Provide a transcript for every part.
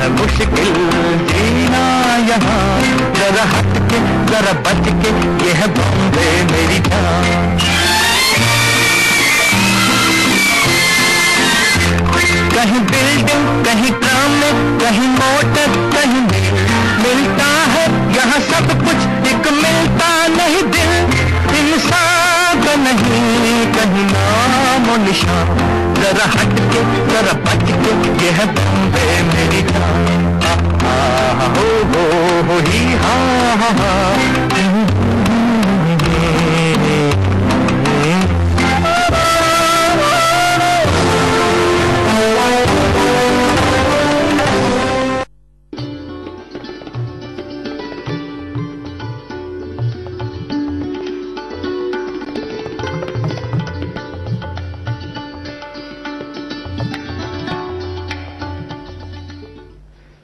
है मुश्किल जीना यहाँ, जरा हट के जरा बच के, ये है बॉम्बे मेरी जान। कहीं बिल्डिंग, कहीं ट्राम में, कहीं मोटर, कहीं मिलता है यहाँ सब कुछ, एक मिलता नहीं दिल इंसान का नहीं कहीं नाम और निशान। जरा हट के जरा बच के, ये है बॉम्बे मेरी जान। हो ही हा हा हा।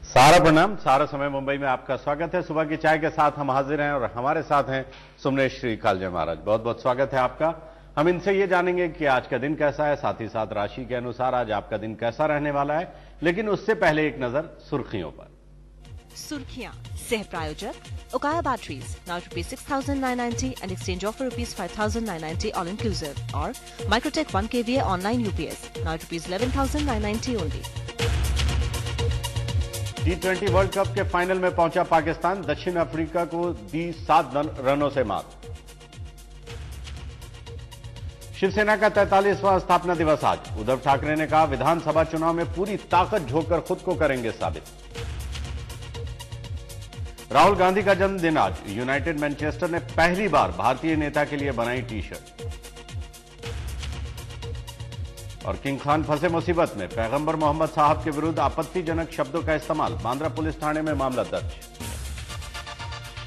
सारा प्रणाम, सारा समय मुंबई में आपका स्वागत है। सुबह की चाय के साथ हम हाजिर हैं और हमारे साथ हैं सुमनेश श्री कालजय महाराज। बहुत बहुत स्वागत है आपका। हम इनसे ये जानेंगे कि आज का दिन कैसा है, साथ ही साथ राशि के अनुसार आज आपका दिन कैसा रहने वाला है। लेकिन उससे पहले एक नजर सुर्खियों पर। सुर्खियां सह प्रायोजक उकाया batteries now ₹6,990 and exchange offer ₹5,990 all inclusive, और Microtek 1 kVA online UPS now ₹11,990 only. T20 world cup के फाइनल में पहुंचा पाकिस्तान, दक्षिण अफ्रीका को दी 7 रनों से मात। शिवसेना का 43वां स्थापना दिवस आज। उद्धव ठाकरे ने कहा, विधानसभा चुनाव में पूरी ताकत झोंक कर खुद को करेंगे साबित। राहुल गांधी का जन्मदिन आज। यूनाइटेड मैनचेस्टर ने पहली बार भारतीय नेता के लिए बनाई टी शर्ट। और किंग खान फंसे मुसीबत में, पैगंबर मोहम्मद साहब के विरुद्ध आपत्तिजनक शब्दों का इस्तेमाल, बांद्रा पुलिस थाने में मामला दर्ज।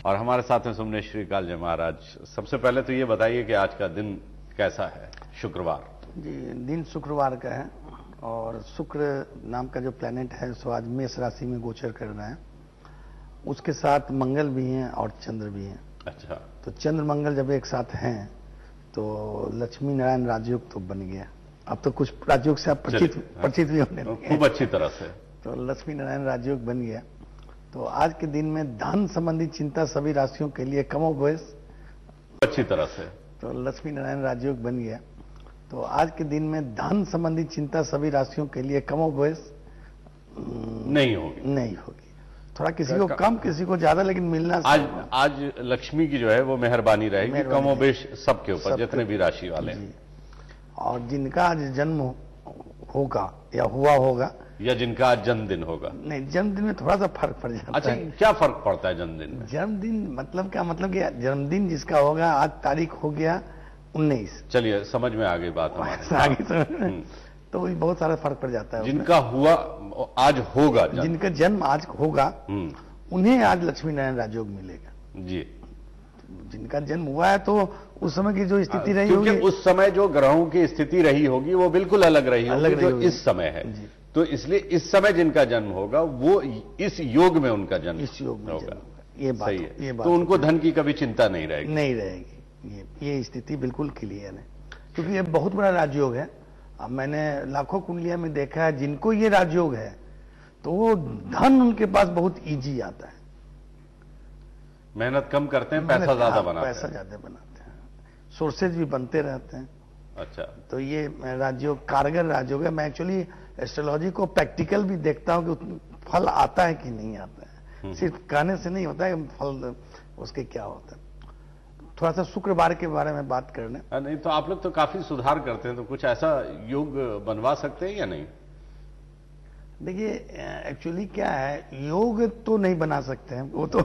और हमारे साथ हैं सुमनेश श्री कालजय महाराज। सबसे पहले तो ये बताइए कि आज का दिन कैसा है, शुक्रवार। जी, दिन शुक्रवार का है और शुक्र नाम का जो प्लैनेट है सो आज मेष राशि में गोचर कर रहा है। उसके साथ मंगल भी हैं और चंद्र भी हैं। अच्छा, तो चंद्र मंगल जब एक साथ हैं तो लक्ष्मी नारायण राजयोग तो बन गया। अब तो कुछ राजयोग से आप परिचित भी होने लगे, खूब अच्छी तरह से। तो लक्ष्मी नारायण राजयोग बन गया। तो आज के दिन में धन संबंधी चिंता सभी राशियों के लिए कमोबेश अच्छी तरह से। तो लक्ष्मी नारायण राजयोग बन गया। तो आज के दिन में धन संबंधी चिंता सभी राशियों के लिए कमोबेश नहीं होगी। थोड़ा किसी को कम, किसी को ज्यादा, लेकिन मिलना। आज लक्ष्मी की जो है वो मेहरबानी रहेगी कमोबेश सबके ऊपर, जितने भी राशि वाले हैं। और जिनका आज जन्म होगा या हुआ होगा, या जिनका आज जन्मदिन होगा। नहीं, जन्मदिन में थोड़ा सा फर्क पड़ जाता है। अच्छा, क्या फर्क पड़ता है जन्मदिन में? जन्मदिन मतलब क्या, मतलब कि जन्मदिन जिसका होगा, आज तारीख हो गया 19। चलिए, समझ में आ गई बात हमारे आगे तो बहुत सारा फर्क पड़ जाता है। जिनका हुआ आज होगा, जिनका जन्म आज होगा उन्हें आज लक्ष्मी नारायण राजयोग मिलेगा जी। जिनका जन्म हुआ है तो उस समय की जो स्थिति रही होगी, क्योंकि उस समय जो ग्रहों की स्थिति रही होगी वो बिल्कुल अलग रही होगी जो इस समय है। तो इसलिए इस समय जिनका जन्म होगा वो इस योग में उनका जन्म इस योग में होगा। ये बात सही है। ये बात तो उनको धन की कभी चिंता नहीं रहेगी। ये स्थिति बिल्कुल क्लियर है, क्योंकि ये बहुत बड़ा राजयोग है। अब मैंने लाखों कुंडलियां में देखा है, जिनको ये राजयोग है तो वो धन उनके पास बहुत इजी आता है। मेहनत कम करते हैं, पैसा ज्यादा बनाते हैं। पैसा ज्यादा बनाते हैं, सोर्सेज भी बनते रहते हैं। अच्छा, तो ये राजयोग कारगर राजयोग है। मैं एक्चुअली एस्ट्रोलॉजी को प्रैक्टिकल भी देखता हूं कि फल आता है कि नहीं आता है। सिर्फ कहने से नहीं होता है, फल उसके क्या होता है। थोड़ा सा शुक्रवार के बारे में बात करने। नहीं तो आप लोग तो काफी सुधार करते हैं, तो कुछ ऐसा योग बनवा सकते हैं या नहीं? देखिए, एक्चुअली क्या है, योग तो नहीं बना सकते हैं, वो तो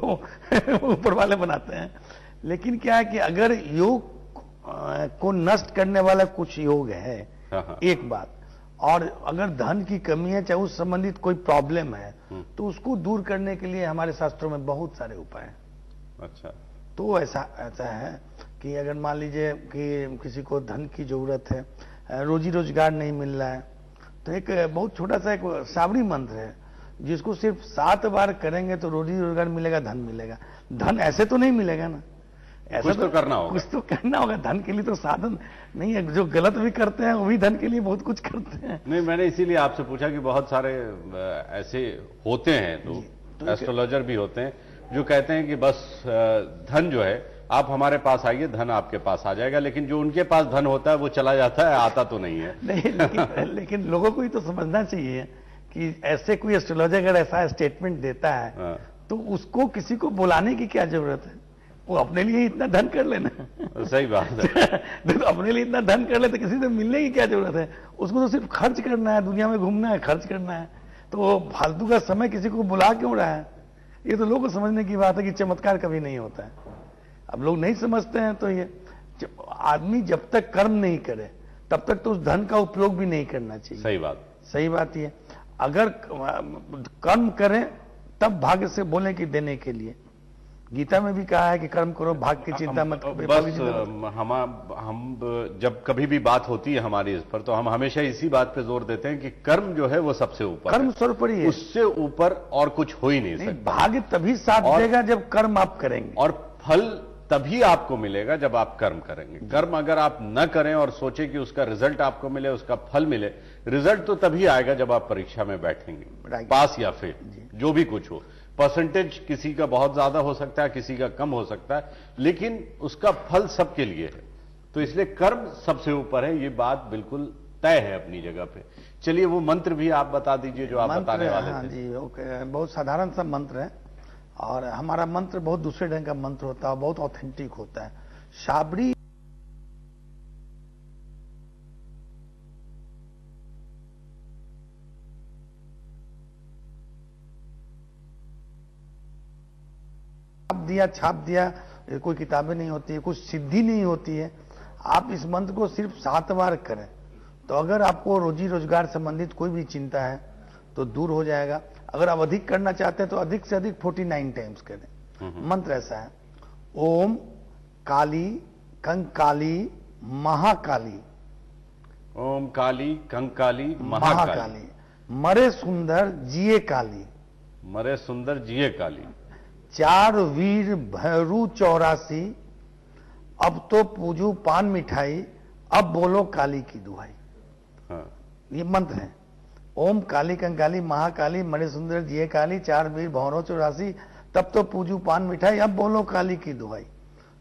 ऊपर वाले बनाते हैं। लेकिन क्या है कि अगर योग को नष्ट करने वाला कुछ योग है, एक बात, और अगर धन की कमी है, चाहे उस संबंधित कोई प्रॉब्लम है, तो उसको दूर करने के लिए हमारे शास्त्रों में बहुत सारे उपाय हैं। अच्छा, तो ऐसा है कि अगर मान लीजिए कि किसी को धन की जरूरत है, रोजी रोजगार नहीं मिल रहा है, तो एक बहुत छोटा सा एक सावरी मंत्र है, जिसको सिर्फ 7 बार करेंगे तो रोजी रोजगार मिलेगा, धन मिलेगा। धन ऐसे तो नहीं मिलेगा ना, ऐसा कुछ तो करना होगा। कुछ तो करना होगा, धन के लिए तो साधन नहीं है। जो गलत भी करते हैं वो भी धन के लिए बहुत कुछ करते हैं। नहीं, मैंने इसीलिए आपसे पूछा कि बहुत सारे ऐसे होते हैं लोग, एस्ट्रोलॉजर भी होते हैं, जो कहते हैं कि बस धन जो है आप हमारे पास आइए, धन आपके पास आ जाएगा, लेकिन जो उनके पास धन होता है वो चला जाता है, आता तो नहीं है। नहीं, लेकिन लोगों को ही तो समझना चाहिए कि ऐसे कोई एस्ट्रोलॉजर अगर ऐसा स्टेटमेंट देता है तो उसको किसी को बुलाने की क्या जरूरत है? वो अपने लिए इतना धन कर लेना। सही बात है। तो अपने लिए इतना धन कर ले तो किसी से मिलने की क्या जरूरत है? उसको तो सिर्फ खर्च करना है, दुनिया में घूमना है, खर्च करना है। तो वो फालतू का समय किसी को बुला क्यों रहा है? ये तो लोगों को समझने की बात है कि चमत्कार कभी नहीं होता है। अब लोग नहीं समझते हैं। तो ये आदमी जब तक कर्म नहीं करे तब तक तो उस धन का उपयोग भी नहीं करना चाहिए। सही बात ये। अगर कर्म करें तब भाग्य से बोले कि देने के लिए। गीता में भी कहा है कि कर्म करो, भाग्य की चिंता मत करो। बस हम जब कभी भी बात होती है हमारी इस पर, तो हम हमेशा इसी बात पे जोर देते हैं कि कर्म जो है वो सबसे ऊपर, कर्म सर्वोपरि है, उससे ऊपर और कुछ हो ही नहीं सकता। भाग्य तभी साथ देगा जब कर्म आप करेंगे, और फल तभी आपको मिलेगा जब आप कर्म करेंगे। कर्म अगर आप न करें और सोचे कि उसका रिजल्ट आपको मिले, उसका फल मिले, रिजल्ट तो तभी आएगा जब आप परीक्षा में बैठेंगे, पास या फेल, जो भी कुछ हो। परसेंटेज किसी का बहुत ज्यादा हो सकता है, किसी का कम हो सकता है, लेकिन उसका फल सबके लिए है। तो इसलिए कर्म सबसे ऊपर है, ये बात बिल्कुल तय है अपनी जगह पे। चलिए वो मंत्र भी आप बता दीजिए जो आप बताने वाले थे। जी ओके, बहुत साधारण सा मंत्र है और हमारा मंत्र बहुत दूसरे ढंग का मंत्र होता है, बहुत ऑथेंटिक होता है। शाबरी छाप दिया, कोई किताबें नहीं होती है, कुछ सिद्धि नहीं होती है। आप इस मंत्र को सिर्फ 7 बार करें तो अगर आपको रोजी रोजगार संबंधित कोई भी चिंता है तो दूर हो जाएगा। अगर आप अधिक करना चाहते हैं तो अधिक से अधिक 49 टाइम्स करें। मंत्र ऐसा है, ओम काली कंकाली महाकाली, ओम काली कंकाली महाकाली, मरे सुंदर जिए काली, मरे सुंदर जिए काली, 4 वीर भैरू 84, अब तो पूजू पान मिठाई, अब बोलो काली की दुहाई। हाँ। ये मंत्र है। ओम काली कंकाली महाकाली मणि सुंदर जिये काली, 4 वीर भौरों 84, तब तो पूजू पान मिठाई, अब बोलो काली की दुहाई।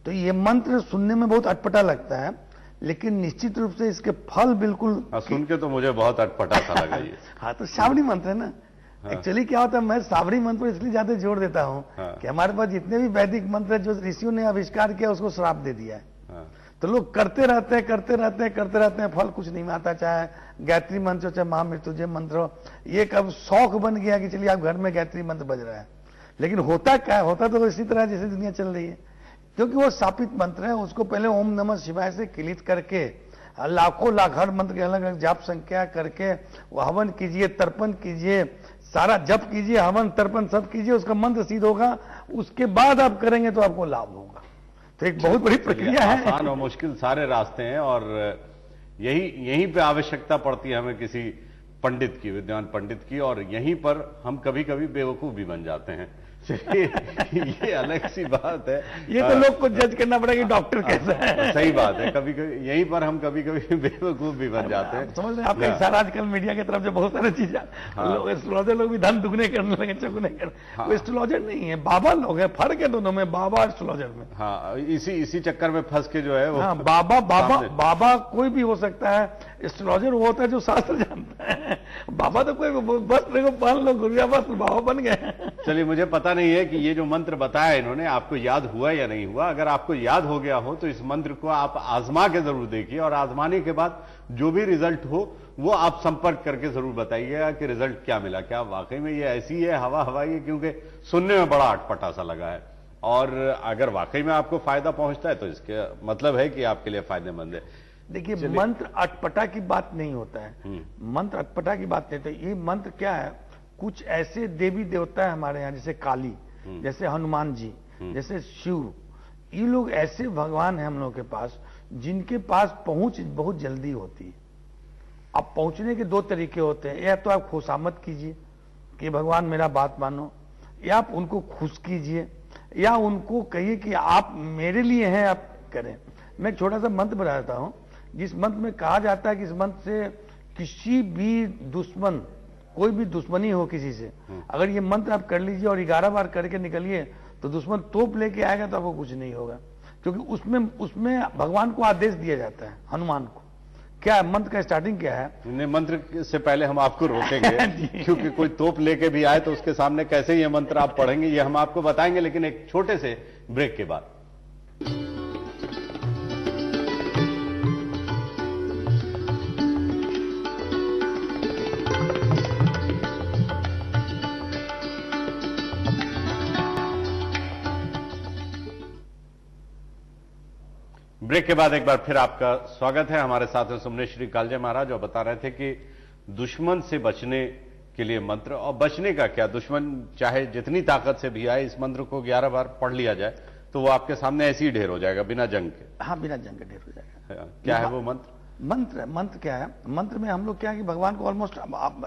तो ये मंत्र सुनने में बहुत अटपटा लगता है, लेकिन निश्चित रूप से इसके फल बिल्कुल सुन के तो मुझे बहुत अटपटा सा लगा ये। हाँ, तो शाबरी मंत्र है ना। एक्चुअली क्या होता है, मैं साबरी मंत्र पर इसलिए ज्यादा जोर देता हूँ कि हमारे पास जितने भी वैदिक मंत्र है जो ऋषियों ने आविष्कार किया उसको श्राप दे दिया है। तो लोग करते रहते हैं, फल कुछ नहीं आता। चाहे गायत्री मंत्र हो, चाहे महामृत्युंजय मंत्र हो, ये कब शौक बन गया कि चलिए आप घर में गायत्री मंत्र बज रहा है। लेकिन होता क्या है, होता तो इसी तरह जैसे दुनिया चल रही है, क्योंकि वो स्थापित मंत्र है। उसको पहले ओम नमः शिवाय से किलित करके लाखों लाख हर मंत्र के अलग अलग जाप संख्या करके हवन कीजिए, तर्पण कीजिए, सारा जप कीजिए, हवन तर्पण सब कीजिए, उसका मंत्र सिद्ध होगा। उसके बाद आप करेंगे तो आपको लाभ होगा। तो एक बहुत बड़ी प्रक्रिया है। आसान और मुश्किल सारे रास्ते हैं, और यहीं पे आवश्यकता पड़ती है हमें किसी पंडित की, विद्वान पंडित की, और यहीं पर हम कभी कभी बेवकूफ भी बन जाते हैं। ये अलग सी बात है। ये तो लोग को जज करना पड़ेगा कि डॉक्टर कैसा है। सही बात है, कभी कभी यहीं पर हम कभी कभी बेवकूफ भी बन जाते हैं। समझ रहे हैं आपका इशारा आजकल मीडिया की तरफ से बहुत सारी चीजें। लोग एस्ट्रोलॉजर लोग भी धन दुगने करने लगे, चौगुने करने। वो एस्ट्रोलॉजर नहीं है, बाबा लोग है। फर्क है दोनों में, बाबा एस्ट्रोलॉजर में। हाँ, इसी चक्कर में फंस के जो है वो। हाँ, बाबा कोई भी हो सकता है। एस्ट्रोलॉजर वो होता है जो शास्त्र जानता है। बाबा तो कोई बस देखो पहन लो गुड़िया, बस बाबा बन गए। चलिए, मुझे पता नहीं है कि ये जो मंत्र बताया इन्होंने आपको याद हुआ या नहीं हुआ। अगर आपको याद हो गया हो तो इस मंत्र को आप आजमा के जरूर देखिए, और आजमाने के बाद जो भी रिजल्ट हो वो आप संपर्क करके जरूर बताइएगा कि रिजल्ट क्या मिला। क्या वाकई में ये ऐसी है, हवा हवाई है? क्योंकि सुनने में बड़ा अटपटा सा लगा है, और अगर वाकई में आपको फायदा पहुंचता है तो इसके मतलब है कि आपके लिए फायदेमंद है। देखिए, मंत्र अटपटा की बात नहीं होता है। मंत्र अटपटा की बात नहीं होती। ये मंत्र क्या है, कुछ ऐसे देवी देवता है हमारे यहाँ, जैसे काली, जैसे हनुमान जी, जैसे शिव, ये लोग ऐसे भगवान हैं हम लोग के पास जिनके पास पहुंच बहुत जल्दी होती है। अब पहुंचने के 2 तरीके होते हैं। या तो आप खुशामद कीजिए कि भगवान मेरा बात मानो, या आप उनको खुश कीजिए, या उनको कहिए कि आप मेरे लिए हैं, आप करें। मैं एक छोटा सा मंत्र बताता हूं, जिस मंत्र में कहा जाता है कि इस मंत्र से किसी भी दुश्मन, कोई भी दुश्मनी हो किसी से, अगर ये मंत्र आप कर लीजिए और 11 बार करके निकलिए तो दुश्मन तोप लेके आएगा तो आपको कुछ नहीं होगा, क्योंकि उसमें भगवान को आदेश दिया जाता है, हनुमान को। क्या है मंत्र का स्टार्टिंग क्या है? मंत्र से पहले हम आपको रोकेंगे क्योंकि कोई तोप लेके भी आए तो उसके सामने कैसे ये मंत्र आप पढ़ेंगे ये हम आपको बताएंगे, लेकिन एक छोटे से ब्रेक के बाद। ब्रेक के बाद एक बार फिर आपका स्वागत है। हमारे साथ हैं सुमनेश्वरी कालजे महाराज, और बता रहे थे कि दुश्मन से बचने के लिए मंत्र, और बचने का क्या, दुश्मन चाहे जितनी ताकत से भी आए, इस मंत्र को 11 बार पढ़ लिया जाए तो वो आपके सामने ऐसे ही ढेर हो जाएगा बिना जंग के। हाँ, बिना जंग के ढेर हो जाएगा। क्या है वो मंत्र? मंत्र क्या है? मंत्र में हम लोग क्या है कि भगवान को ऑलमोस्ट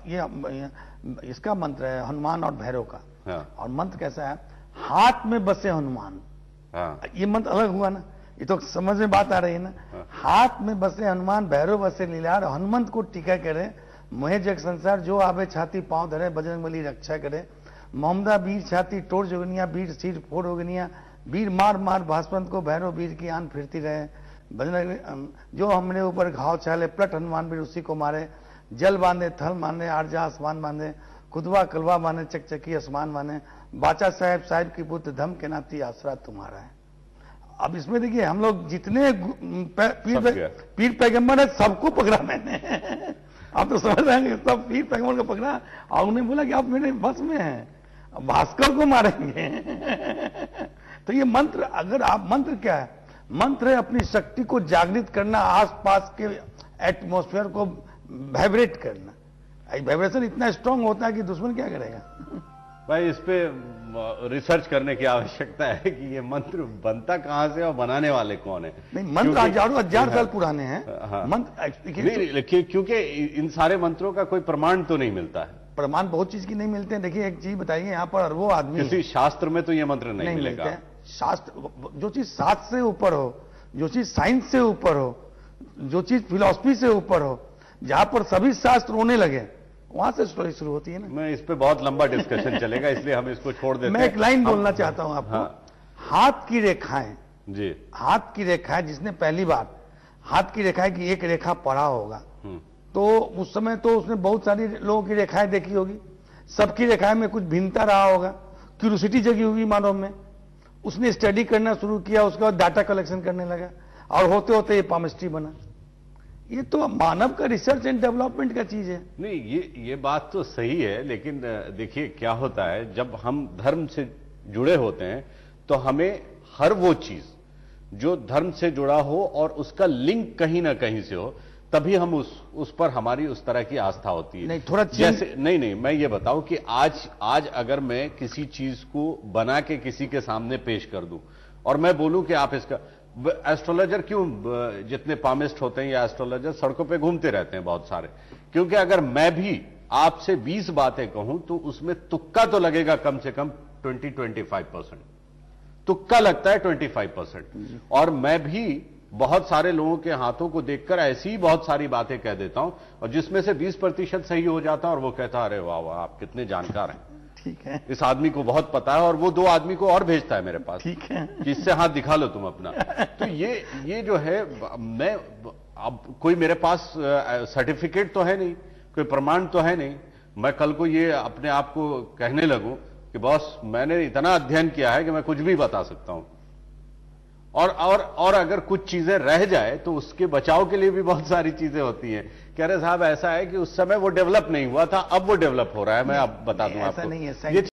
ये इसका मंत्र है हनुमान और भैरव का। हाँ। और मंत्र कैसा है? हाथ में बसे हनुमान। हाँ। ये मंत्र अलग हुआ ना, ये तो समझ में बात आ रही है ना। हाँ। हाथ में बसे हनुमान, भैरव बसे लीलार, हनुमंत को टीका करे, मोहे जग संसार, जो आवे छाती पांव धरे, बजरंगबली रक्षा करे, मोहम्मदा वीर छाती टोर जोगनिया, वीर सिर फोड़ होगनिया, वीर मार मार भास्वंत को, भैरव वीर की आन फिरती रहे, बजरंग जो हमने ऊपर घाव चाले, प्लट हनुमान वीर उसी को मारे, जल बांधे थल माने, आरजा आसमान बांधे, खुदवा कलवा माने, चकचकी आसमान माने, बाचा साहब की पुत्र, धम के नाती आसरा तुम्हारा है। अब इसमें देखिए हम लोग जितने पीर पैगंबर है सबको पकड़ा मैंने आप तो समझ रहे हैं, सब पीर पैगंबर को पकड़ा और उन्हें बोला कि आप मेरे बस में हैं, भास्कर को मारेंगे तो ये मंत्र, अगर आप, मंत्र क्या है? मंत्र है अपनी शक्ति को जागृत करना, आसपास के एटमॉस्फेयर को वाइब्रेट करना। वाइब्रेशन इतना स्ट्रांग होता है कि दुश्मन क्या करेगा भाई, इस पे रिसर्च करने की आवश्यकता है कि ये मंत्र बनता कहां से और बनाने वाले कौन है। नहीं, मंत्र हजार साल पुराने हैं। हाँ। मंत्र क्योंकि इन सारे मंत्रों का कोई प्रमाण तो नहीं मिलता है। प्रमाण बहुत चीज की नहीं मिलते हैं। देखिए एक चीज बताइए, यहाँ पर वो आदमी किसी शास्त्र में तो ये मंत्र नहीं मिलेगा। शास्त्र, जो चीज शास्त्र से ऊपर हो, जो चीज साइंस से ऊपर हो, जो चीज फिलॉसफी से ऊपर हो, जहां पर सभी शास्त्र रोने लगे, वहां से स्टोरी शुरू होती है ना। मैं इस पे बहुत लंबा डिस्कशन चलेगा, इसलिए हम इसको छोड़ देते हैं। मैं एक लाइन बोलना चाहता हूं आपको। हाँ। हाथ की रेखाएं जी, हाथ की रेखाएं, जिसने पहली बार हाथ की रेखाएं की एक रेखा पढ़ा होगा तो उस समय तो उसने बहुत सारी लोगों की रेखाएं देखी होगी, सबकी रेखाएं में कुछ भिन्नता रहा होगा, क्यूरियोसिटी जगी होगी मानव में, उसने स्टडी करना शुरू किया, उसके बाद डाटा कलेक्शन करने लगा और होते होते ये पामिस्ट्री बना। ये तो मानव का रिसर्च एंड डेवलपमेंट का चीज है। नहीं, ये बात तो सही है, लेकिन देखिए क्या होता है, जब हम धर्म से जुड़े होते हैं तो हमें हर वो चीज जो धर्म से जुड़ा हो और उसका लिंक कहीं ना कहीं से हो, तभी हम उस पर हमारी उस तरह की आस्था होती है। नहीं, थोड़ा जैसे नहीं, मैं ये बताऊं कि आज अगर मैं किसी चीज को बना के किसी के सामने पेश कर दूं और मैं बोलूं कि आप इसका, एस्ट्रोलॉजर क्यों, जितने पामिस्ट होते हैं या एस्ट्रोलॉजर सड़कों पे घूमते रहते हैं बहुत सारे, क्योंकि अगर मैं भी आपसे 20 बातें कहूं तो उसमें तुक्का तो लगेगा कम से कम 20-25%, तुक्का लगता है 25%। और मैं भी बहुत सारे लोगों के हाथों को देखकर ऐसी ही बहुत सारी बातें कह देता हूं, और जिसमें से 20% सही हो जाता है और वो कहता है अरे वाह वाह आप कितने जानकार हैं, ठीक है, इस आदमी को बहुत पता है, और वो 2 आदमी को और भेजता है मेरे पास, ठीक है, कि इससे हाथ दिखा लो तुम अपना। तो ये जो है, मैं अब कोई मेरे पास सर्टिफिकेट तो है नहीं, कोई प्रमाण तो है नहीं, मैं कल को ये अपने आप को कहने लगूं कि बॉस मैंने इतना अध्ययन किया है कि मैं कुछ भी बता सकता हूं, और अगर कुछ चीजें रह जाए तो उसके बचाव के लिए भी बहुत सारी चीजें होती हैं। कह रहे साहब ऐसा है कि उस समय वो डेवलप नहीं हुआ था, अब वो डेवलप हो रहा है, मैं अब बता दूं आपको। ऐसा नहीं है,